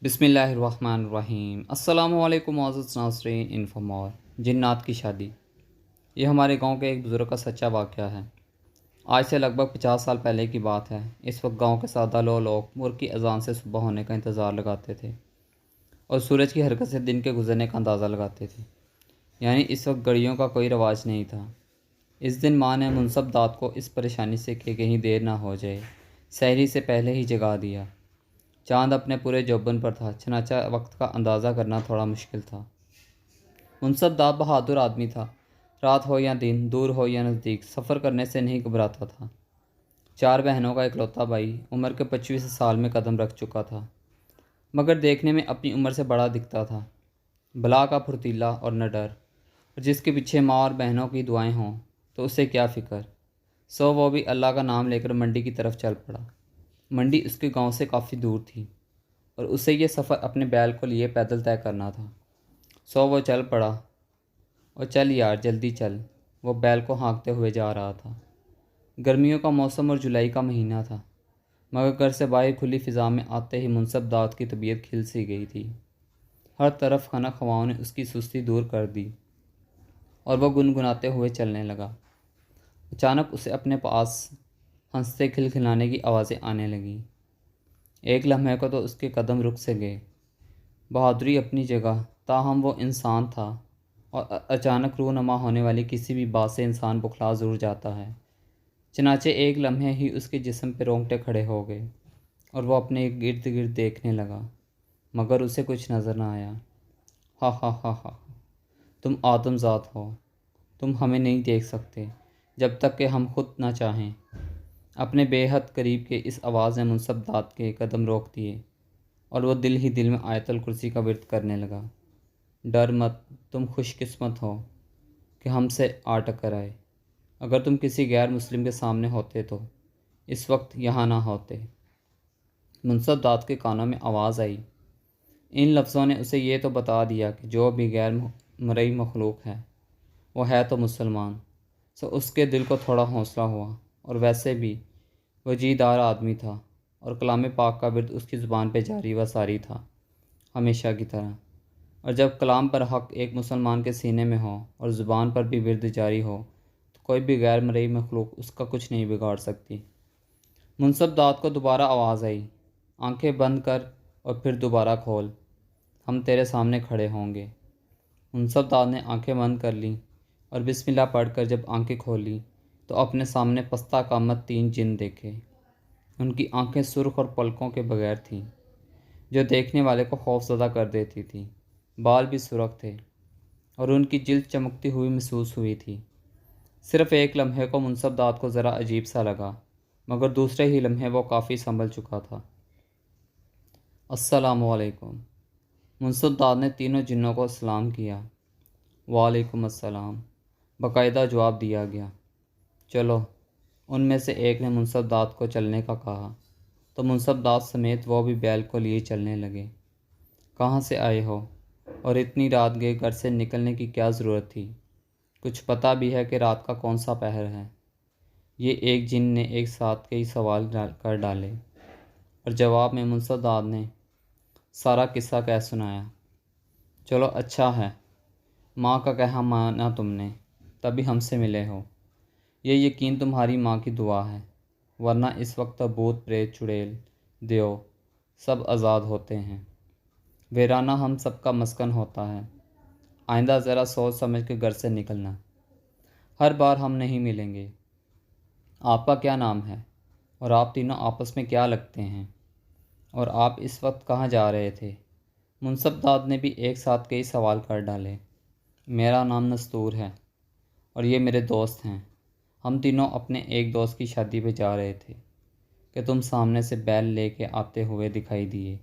بسم اللہ الرحمن الرحیم۔ السلام علیکم معزز ناظرین۔ انفامور جنات کی شادی، یہ ہمارے گاؤں کے ایک بزرگ کا سچا واقعہ ہے۔ آج سے لگ بھگ 50 سال پہلے کی بات ہے۔ اس وقت گاؤں کے سادہ لوگ مرغ کی اذان سے صبح ہونے کا انتظار لگاتے تھے اور سورج کی حرکت سے دن کے گزرنے کا اندازہ لگاتے تھے، یعنی اس وقت گھڑیوں کا کوئی رواج نہیں تھا۔ اس دن ماں نے منصب داد کو اس پریشانی سے کہ کہیں دیر نہ ہو جائے، سحری سے پہلے ہی جگا دیا۔ چاند اپنے پورے جوبن پر تھا، چنانچہ وقت کا اندازہ کرنا تھوڑا مشکل تھا۔ منصب داد بہادر آدمی تھا، رات ہو یا دن، دور ہو یا نزدیک، سفر کرنے سے نہیں گھبراتا تھا۔ 4 بہنوں کا اکلوتا بھائی، عمر کے 25 سال میں قدم رکھ چکا تھا، مگر دیکھنے میں اپنی عمر سے بڑا دکھتا تھا۔ بلا کا پھرتیلا اور نہ ڈر، اور جس کے پیچھے ماں اور بہنوں کی دعائیں ہوں تو اسے کیا فکر۔ سو وہ بھی اللہ کا نام لے کر منڈی کی طرف چل پڑا۔ منڈی اس کے گاؤں سے کافی دور تھی اور اسے یہ سفر اپنے بیل کو لیے پیدل طے کرنا تھا۔ سو وہ چل پڑا، اور چل یار جلدی چل، وہ بیل کو ہانکتے ہوئے جا رہا تھا۔ گرمیوں کا موسم اور جولائی کا مہینہ تھا، مگر گھر سے باہر کھلی فضا میں آتے ہی منصب داد کی طبیعت کھل سی گئی تھی۔ ہر طرف خنک ہواؤں نے اس کی سستی دور کر دی اور وہ گنگناتے ہوئے چلنے لگا۔ اچانک اسے اپنے پاس ہنستے کھلکھلانے کی آوازیں آنے لگیں۔ ایک لمحے کو تو اس کے قدم رک سے گئے۔ بہادری اپنی جگہ، تاہم وہ انسان تھا، اور اچانک رونما ہونے والی کسی بھی بات سے انسان بخلا ضرور جاتا ہے۔ چنانچہ ایک لمحے ہی اس کے جسم پہ رونگٹے کھڑے ہو گئے اور وہ اپنے گرد گرد دیکھنے لگا، مگر اسے کچھ نظر نہ آیا۔ ہا ہا ہا ہا، تم آدم ذات ہو، تم ہمیں نہیں دیکھ سکتے جب تک کہ ہم خود نہ چاہیں۔ اپنے بے حد قریب کے اس آواز نے منصب داد کے قدم روک دیے اور وہ دل ہی دل میں آیت الکرسی کا ورد کرنے لگا۔ ڈر مت، تم خوش قسمت ہو کہ ہم سے آ ٹکر آئے۔ اگر تم کسی غیر مسلم کے سامنے ہوتے تو اس وقت یہاں نہ ہوتے۔ منصب داد کے کانوں میں آواز آئی۔ ان لفظوں نے اسے یہ تو بتا دیا کہ جو بھی غیر مرئی مخلوق ہے وہ ہے تو مسلمان۔ سو اس کے دل کو تھوڑا حوصلہ ہوا، اور ویسے بھی وہ جی دار آدمی تھا اور کلام پاک کا ورد اس کی زبان پہ جاری و ساری تھا، ہمیشہ کی طرح۔ اور جب کلام پر حق ایک مسلمان کے سینے میں ہو اور زبان پر بھی ورد جاری ہو تو کوئی بھی غیر مرئی مخلوق اس کا کچھ نہیں بگاڑ سکتی۔ منصب داد کو دوبارہ آواز آئی۔ آنکھیں بند کر اور پھر دوبارہ کھول، ہم تیرے سامنے کھڑے ہوں گے۔ منصب داد نے آنکھیں بند کر لیں اور بسم اللہ پڑھ کر جب آنکھیں کھولیں تو اپنے سامنے پستہ قامت 3 جن دیکھے۔ ان کی آنکھیں سرخ اور پلکوں کے بغیر تھیں، جو دیکھنے والے کو خوف زدہ کر دیتی تھیں۔ بال بھی سرخ تھے اور ان کی جلد چمکتی ہوئی محسوس ہوئی تھی۔ صرف ایک لمحے کو منصب داد کو ذرا عجیب سا لگا، مگر دوسرے ہی لمحے وہ کافی سنبھل چکا تھا۔ السلام علیکم۔ منصب داد نے تینوں جنوں کو سلام کیا۔ وعلیکم السلام، باقاعدہ جواب دیا گیا۔ چلو، ان میں سے ایک نے منصب داد کو چلنے کا کہا تو منصب داد سمیت وہ بھی بیل کو لیے چلنے لگے۔ کہاں سے آئے ہو اور اتنی رات گئے گھر سے نکلنے کی کیا ضرورت تھی؟ کچھ پتہ بھی ہے کہ رات کا کون سا پہر ہے؟ یہ ایک جن نے ایک ساتھ کئی سوال کر ڈالے، اور جواب میں منصب داد نے سارا قصہ کہہ سنایا۔ چلو اچھا ہے، ماں کا کہا مانا تم نے، تبھی ہم سے ملے ہو۔ یہ یقین تمہاری ماں کی دعا ہے، ورنہ اس وقت تو بھوت پریت چڑیل دیو سب آزاد ہوتے ہیں، ویرانہ ہم سب کا مسکن ہوتا ہے۔ آئندہ ذرا سوچ سمجھ کے گھر سے نکلنا، ہر بار ہم نہیں ملیں گے۔ آپ کا کیا نام ہے اور آپ تینوں آپس میں کیا لگتے ہیں، اور آپ اس وقت کہاں جا رہے تھے؟ منصب داد نے بھی ایک ساتھ کئی سوال کر ڈالے۔ میرا نام نستور ہے اور یہ میرے دوست ہیں۔ ہم تینوں اپنے ایک دوست کی شادی پہ جا رہے تھے کہ تم سامنے سے بیل لے کے آتے ہوئے دکھائی دیے۔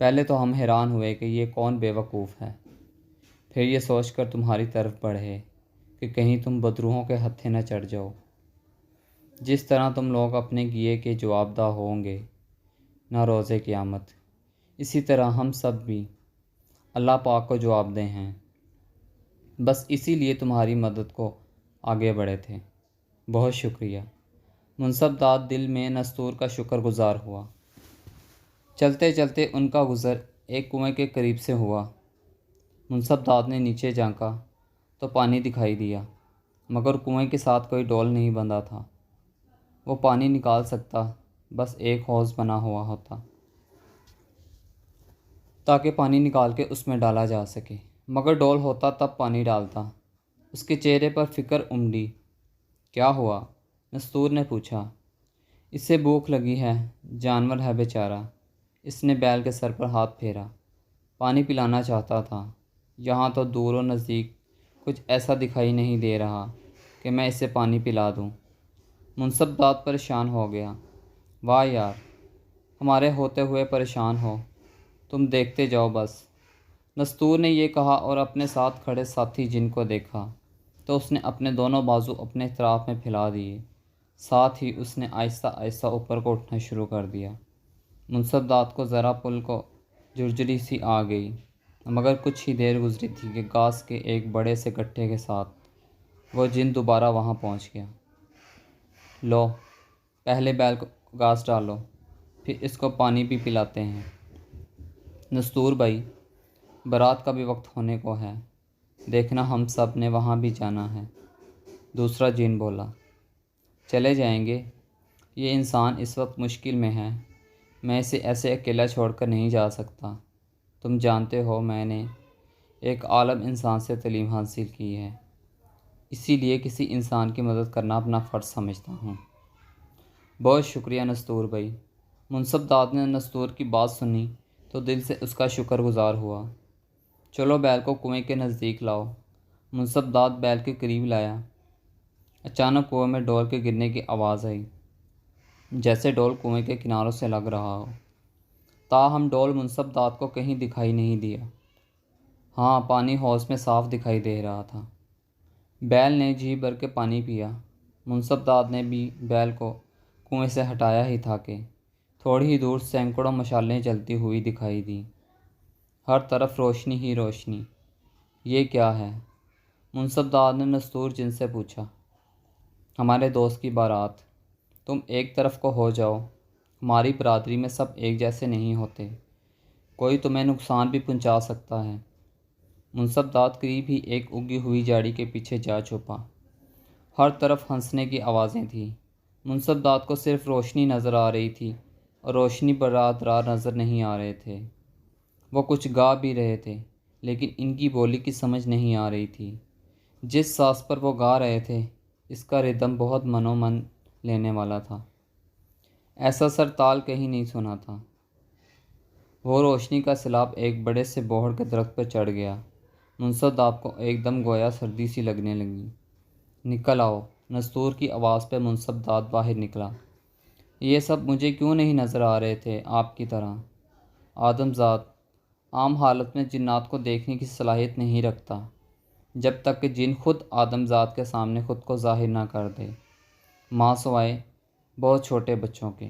پہلے تو ہم حیران ہوئے کہ یہ کون بے وقوف ہے، پھر یہ سوچ کر تمہاری طرف بڑھے کہ کہیں تم بدروحوں کے ہتھے نہ چڑھ جاؤ۔ جس طرح تم لوگ اپنے کیے کے جواب دہ ہوں گے نہ روز قیامت، اسی طرح ہم سب بھی اللہ پاک کو جواب دہ ہیں۔ بس اسی لیے تمہاری مدد کو آگے بڑھے تھے۔ بہت شکریہ۔ منصب داد دل میں نستور کا شکر گزار ہوا۔ چلتے چلتے ان کا گزر ایک کنویں کے قریب سے ہوا۔ منصف داد نے نیچے جھانکا تو پانی دکھائی دیا، مگر کنویں کے ساتھ کوئی ڈول نہیں بندھا تھا۔ وہ پانی نکال سکتا، بس ایک ہوز بنا ہوا ہوتا تاکہ پانی نکال کے اس میں ڈالا جا سکے، مگر ڈول ہوتا تب پانی ڈالتا۔ اس کے چہرے پر فکر امڈی۔ کیا ہوا؟ نستور نے پوچھا۔ اسے بھوک لگی ہے، جانور ہے بیچارہ۔ اس نے بیل کے سر پر ہاتھ پھیرا۔ پانی پلانا چاہتا تھا۔ یہاں تو دور و نزدیک کچھ ایسا دکھائی نہیں دے رہا کہ میں اسے پانی پلا دوں۔ منصف داد پریشان ہو گیا۔ واہ یار، ہمارے ہوتے ہوئے پریشان ہو، تم دیکھتے جاؤ بس۔ نستور نے یہ کہا اور اپنے ساتھ کھڑے ساتھی جن کو دیکھا تو اس نے اپنے دونوں بازو اپنے اطراف میں پھیلا دیے، ساتھ ہی اس نے آہستہ آہستہ اوپر کو اٹھنا شروع کر دیا۔ منصف داد کو ذرا پل کو جھرجھری سی آ گئی، مگر کچھ ہی دیر گزری تھی کہ گھاس کے ایک بڑے سے گٹھے کے ساتھ وہ جن دوبارہ وہاں پہنچ گیا۔ لو، پہلے بیل کو گھاس ڈالو، پھر اس کو پانی بھی پلاتے ہیں۔ نستور بھائی، بارات کا بھی وقت ہونے کو ہے، دیکھنا ہم سب نے وہاں بھی جانا ہے۔ دوسرا جن بولا۔ چلے جائیں گے، یہ انسان اس وقت مشکل میں ہے، میں اسے ایسے اکیلا چھوڑ کر نہیں جا سکتا۔ تم جانتے ہو میں نے ایک عالم انسان سے تعلیم حاصل کی ہے، اسی لیے کسی انسان کی مدد کرنا اپنا فرض سمجھتا ہوں۔ بہت شکریہ نستور بھائی۔ منصف داد نے نستور کی بات سنی تو دل سے اس کا شکر گزار ہوا۔ چلو بیل کو کنویں کے نزدیک لاؤ۔ منصف داد بیل کے قریب لایا۔ اچانک کنویں میں ڈول کے گرنے کی آواز آئی، جیسے ڈول کنویں کے کناروں سے لگ رہا ہو۔ تاہم ڈول منصف داد کو کہیں دکھائی نہیں دیا۔ ہاں، پانی حوض میں صاف دکھائی دے رہا تھا۔ بیل نے جی بھر کے پانی پیا۔ منصف داد نے بھی بیل کو کنویں سے ہٹایا ہی تھا کہ تھوڑی ہی دور سینکڑوں مشالیں جلتی ہوئی دکھائی دیں۔ ہر طرف روشنی ہی روشنی۔ یہ کیا ہے؟ منصف داد نے نستور جن سے پوچھا۔ ہمارے دوست کی بارات، تم ایک طرف کو ہو جاؤ، ہماری برادری میں سب ایک جیسے نہیں ہوتے، کوئی تمہیں نقصان بھی پہنچا سکتا ہے۔ منصف داد قریب ہی ایک اگی ہوئی جھاڑی کے پیچھے جا چھپا۔ ہر طرف ہنسنے کی آوازیں تھیں۔ منصف داد کو صرف روشنی نظر آ رہی تھی اور روشنی برقرار نظر نہیں آ رہے تھے۔ وہ کچھ گا بھی رہے تھے، لیکن ان کی بولی کی سمجھ نہیں آ رہی تھی۔ جس ساز پر وہ گا رہے تھے اس کا ردم بہت من و من لینے والا تھا، ایسا سر تال کہیں نہیں سنا تھا۔ وہ روشنی کا سیلاب ایک بڑے سے بوہڑ کے درخت پر چڑھ گیا۔ منصف داد کو ایک دم گویا سردی سی لگنے لگی۔ نکل آؤ، نستور کی آواز پہ منصف داد باہر نکلا۔ یہ سب مجھے کیوں نہیں نظر آ رہے تھے آپ کی طرح؟ آدم ذات عام حالت میں جنات کو دیکھنے کی صلاحیت نہیں رکھتا، جب تک کہ جن خود آدم ذات کے سامنے خود کو ظاہر نہ کر دے، ماں سوائے بہت چھوٹے بچوں کے۔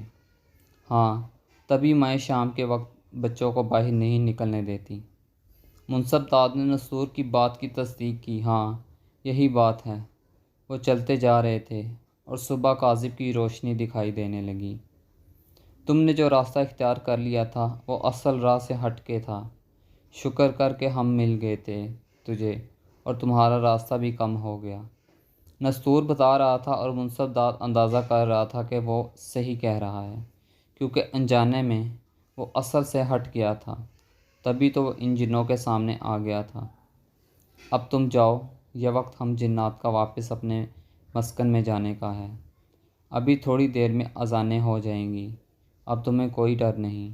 ہاں، تبھی میں شام کے وقت بچوں کو باہر نہیں نکلنے دیتی۔ منصف داد نے نستور کی بات کی تصدیق کی۔ ہاں، یہی بات ہے۔ وہ چلتے جا رہے تھے اور صبح کاذب کی روشنی دکھائی دینے لگی۔ تم نے جو راستہ اختیار کر لیا تھا وہ اصل راہ سے ہٹ کے تھا۔ شکر کر کے ہم مل گئے تھے تجھے، اور تمہارا راستہ بھی کم ہو گیا۔ نستور بتا رہا تھا اور منصف داد اندازہ کر رہا تھا کہ وہ صحیح کہہ رہا ہے، کیونکہ انجانے میں وہ اصل سے ہٹ گیا تھا، تبھی تو وہ ان جنوں کے سامنے آ گیا تھا۔ اب تم جاؤ، یہ وقت ہم جنات کا واپس اپنے مسکن میں جانے کا ہے۔ ابھی تھوڑی دیر میں اذانیں ہو جائیں گی۔ اب تمہیں کوئی ڈر نہیں،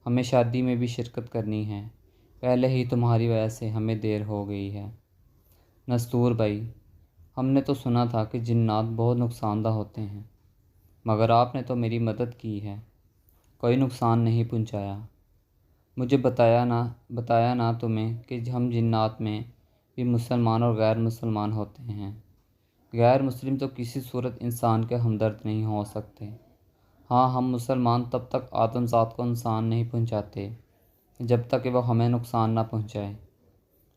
ہمیں شادی میں بھی شرکت کرنی ہے، پہلے ہی تمہاری وجہ سے ہمیں دیر ہو گئی ہے۔ نستور بھائی، ہم نے تو سنا تھا کہ جنات بہت نقصان دہ ہوتے ہیں، مگر آپ نے تو میری مدد کی ہے، کوئی نقصان نہیں پہنچایا۔ مجھے بتایا نہ تمہیں کہ ہم جنات میں بھی مسلمان اور غیر مسلمان ہوتے ہیں۔ غیر مسلم تو کسی صورت انسان کے ہمدرد نہیں ہو سکتے۔ ہاں، ہم مسلمان تب تک آدم ذات کو نقصان نہیں پہنچاتے جب تک کہ وہ ہمیں نقصان نہ پہنچائے،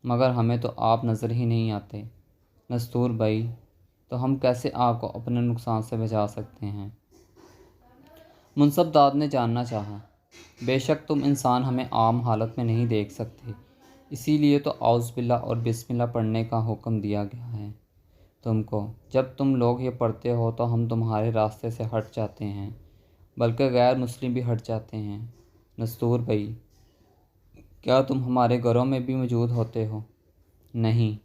مگر ہمیں تو آپ نظر ہی نہیں آتے نستور بھائی، تو ہم کیسے آپ کو اپنے نقصان سے بچا سکتے ہیں؟ منصف داد نے جاننا چاہا۔ بے شک تم انسان ہمیں عام حالت میں نہیں دیکھ سکتے، اسی لیے تو اعوذ باللہ اور بسم اللہ پڑھنے کا حکم دیا گیا ہے تم کو۔ جب تم لوگ یہ پڑھتے ہو تو ہم تمہارے راستے سے ہٹ جاتے ہیں، بلکہ غیر مسلم بھی ہٹ جاتے ہیں۔ نستور بھائی، کیا تم ہمارے گھروں میں بھی موجود ہوتے ہو؟ نہیں،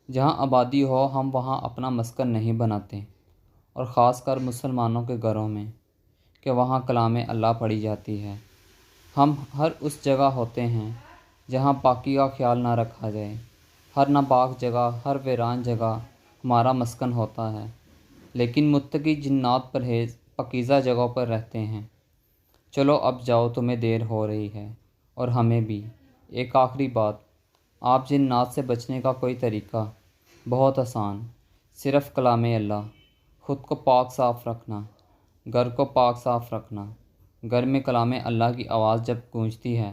جہاں آبادی ہو ہم وہاں اپنا مسکن نہیں بناتے، اور خاص کر مسلمانوں کے گھروں میں کہ وہاں کلام اللہ پڑھی جاتی ہے۔ ہم ہر اس جگہ ہوتے ہیں جہاں پاکی کا خیال نہ رکھا جائے۔ ہر ناپاک جگہ، ہر ویران جگہ ہمارا مسکن ہوتا ہے، لیکن متقی جنات پرہیز پاکیزہ جگہوں پر رہتے ہیں۔ چلو اب جاؤ، تمہیں دیر ہو رہی ہے اور ہمیں بھی۔ ایک آخری بات، آپ جنات سے بچنے کا کوئی طریقہ بہت آسان، صرف کلام اللہ، خود کو پاک صاف رکھنا، گھر کو پاک صاف رکھنا۔ گھر میں کلام اللہ کی آواز جب گونجتی ہے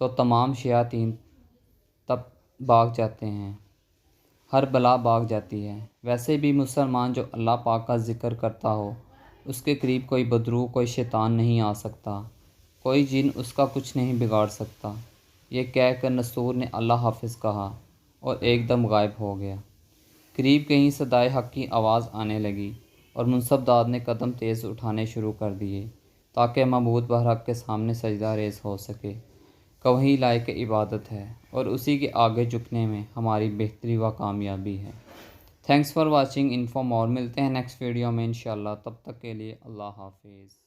تو تمام شیاطین تب بھاگ جاتے ہیں، ہر بلا بھاگ جاتی ہے۔ ویسے بھی مسلمان جو اللہ پاک کا ذکر کرتا ہو، اس کے قریب کوئی بدروح، کوئی شیطان نہیں آ سکتا، کوئی جن اس کا کچھ نہیں بگاڑ سکتا۔ یہ کہہ کر نستور نے اللہ حافظ کہا اور ایک دم غائب ہو گیا۔ قریب کہیں صدائے حق کی آواز آنے لگی اور منصف داد نے قدم تیز اٹھانے شروع کر دیے تاکہ معبود برحق کے سامنے سجدہ ریز ہو سکے کہ وہی لائق عبادت ہے اور اسی کے آگے جھکنے میں ہماری بہتری و کامیابی ہے۔ تھینکس فار واچنگ، انفو مور، ملتے ہیں نیکسٹ ویڈیو میں انشاءاللہ، تب تک کے لیے اللہ حافظ۔